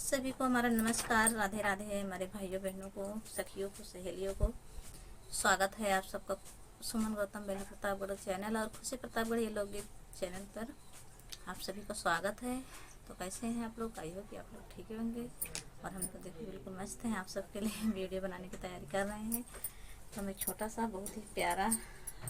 सभी को हमारा नमस्कार, राधे राधे। हमारे भाइयों बहनों को, सखियों को, सहेलियों को स्वागत है आप सबका सुमन गौतम बेला प्रतापगढ़ चैनल और खुशी प्रतापगढ़ ये लोकगीत चैनल पर आप सभी को स्वागत है। तो कैसे हैं आप लोग? आई हो कि आप लोग ठीक होंगे और हम तो देखिए बिल्कुल मस्त हैं। आप सबके लिए वीडियो बनाने की तैयारी कर रहे हैं। तो हम एक छोटा सा बहुत ही प्यारा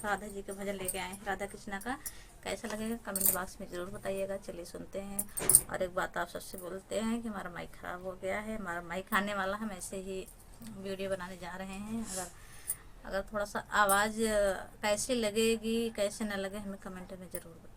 राधा जी का भजन लेके आए हैं, राधा कृष्णा का। कैसा लगेगा कमेंट बॉक्स में ज़रूर बताइएगा। चलिए सुनते हैं। और एक बात आप सबसे बोलते हैं कि हमारा माइक ख़राब हो गया है, हमारा माइक आने वाला, हम ऐसे ही वीडियो बनाने जा रहे हैं। अगर थोड़ा सा आवाज़ कैसी लगेगी कैसे ना लगे हमें कमेंट में ज़रूर बताइए।